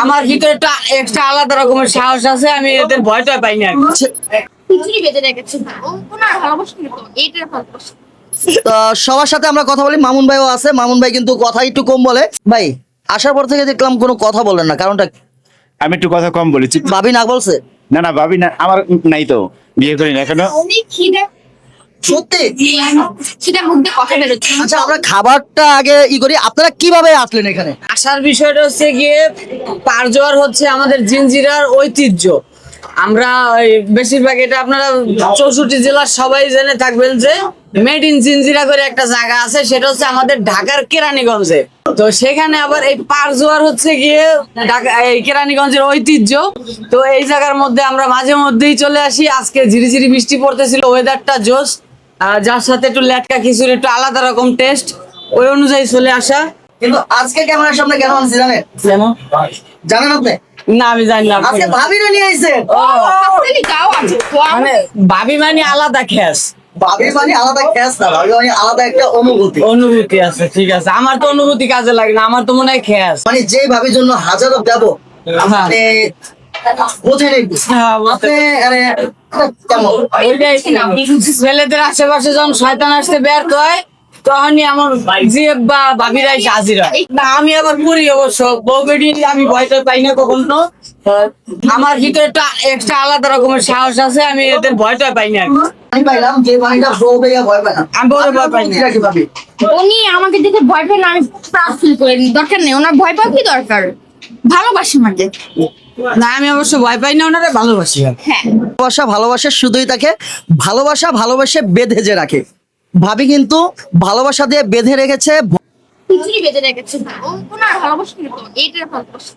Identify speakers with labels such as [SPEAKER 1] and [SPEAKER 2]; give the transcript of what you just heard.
[SPEAKER 1] আমার ভিতরে একটা এক্সট্রা আলাদা রকমের সাহস আছে, আমি এদের ভয়টা পাই না।
[SPEAKER 2] খিচুড়ি বেঁধে রেখেছে, ওনার ভালোবাসা কিন্তু এইটার ভালোবাসা।
[SPEAKER 3] তো সবার সাথে আমরা কথা বলি, মামুন ভাইও আছে। মামুন ভাই কিন্তু কথা একটু কম বলে। ভাই আসার পর থেকে দেখলাম কোনো কথা বলেন না, কারণটা কি?
[SPEAKER 4] আমি একটু কথা কম বলেছি।
[SPEAKER 3] ভাবি না বলছে?
[SPEAKER 4] না না, ভাবি না, আমার নাই তো, বিয়ে করি না এখনো।
[SPEAKER 2] অনেক খিদে,
[SPEAKER 3] সত্যি?
[SPEAKER 2] খিদে মুখ দিয়ে কথা বেরোচ্ছে।
[SPEAKER 3] আচ্ছা, আমরা খাবারটা আগে করি। আপনারা কিভাবে আসলেন এখানে?
[SPEAKER 1] আসার বিষয়টা হচ্ছে গিয়ে পারজোয়ার হচ্ছে আমাদের জিঞ্জিরার ঐতিহ্য। আমরা বেশিরভাগ এটা আপনারা 64 জেলার সবাই জেনে থাকবেন যে মেড ইন জিঞ্জিরা করে একটা জায়গা আছে, সেটা হচ্ছে আমাদের ঢাকার কেরানীগঞ্জে। তো সেখানে আবার এই পারজোয়ার হচ্ছে গিয়ে ঢাকা এই কেরানীগঞ্জের ঐতিহ্য। তো এই জায়গার মধ্যে আমরা মাঝে মধ্যেই চলে আসি। আজকে ঝিরিঝিরি বৃষ্টি পড়তেছিল, ওয়েদারটা জোস, যার সাথে একটু লেটকা খিচুড়ি, একটু আলাদা রকম টেস্ট, ওই অনুযায়ী চলে আসা।
[SPEAKER 3] কিন্তু আজকে ক্যামেরার সামনে কেন আনছি জানেন? জানেন আপনি?
[SPEAKER 1] না, আমি জানি না।
[SPEAKER 3] আজকে ভাবিরা নিয়ে আইছেন।
[SPEAKER 2] আপনি যাও আছে তো
[SPEAKER 1] মানে ভাবি মানে আলাদা খ্যাস,
[SPEAKER 3] ভাবি মানে আলাদা খ্যাস না, ভাবি মানে আলাদা একটা অনুভূতি।
[SPEAKER 1] অনুভূতি আছে। ঠিক আছে, আমার তো অনুভূতি কাজে লাগে না, আমার তো মনে হয় খ্যাস।
[SPEAKER 3] মানে যে ভাবির জন্য হাজারো দেব মানে বোঝেন
[SPEAKER 1] হ্যাঁ, বুঝতে
[SPEAKER 3] আপনি কেমন?
[SPEAKER 1] ওইটাই ছেলেদের আশেপাশে যখন শয়তান আসতে ব্যর্থ হয়, তখনই আমার জিএফ বা ভাবিরাই হাজির হয়। না, আমি আবার পুরি অবশ্য বউ বেটি, আমি ভয়টা পাই না কখনো। আমার ভিতরে একটা এক্সট্রা আলাদা রকমের সাহস আছে, আমি এদের ভয়টা পাই না।
[SPEAKER 3] আমি পাইলাম যে ভাইটা বউ বেয়া ভয় পায় না।
[SPEAKER 1] আমি বড় ভয় পাই না।
[SPEAKER 3] কি ভাবি?
[SPEAKER 2] উনি আমাকে দেখে ভয় পেন, আমি প্রাউড ফিল করি। দরকার নেই, ওনার ভয় পাওয়া কি দরকার? ভালোবাসি আমাকে।
[SPEAKER 1] না, আমি অবশ্য ভয় পাই না, ওনারা ভালোবাসি।
[SPEAKER 2] হ্যাঁ,
[SPEAKER 3] ভালোবাসা ভালোবাসা শুধুই তাকে ভালোবাসা ভালোবাসে বেঁধে যে রাখে। ভাবি কিন্তু ভালোবাসা দিয়ে বেঁধে রেখেছে।
[SPEAKER 2] খিচুড়ি বেঁধে রেখেছে, ওনার ভালোবাসা কিন্তু এইটার ভালোবাসা।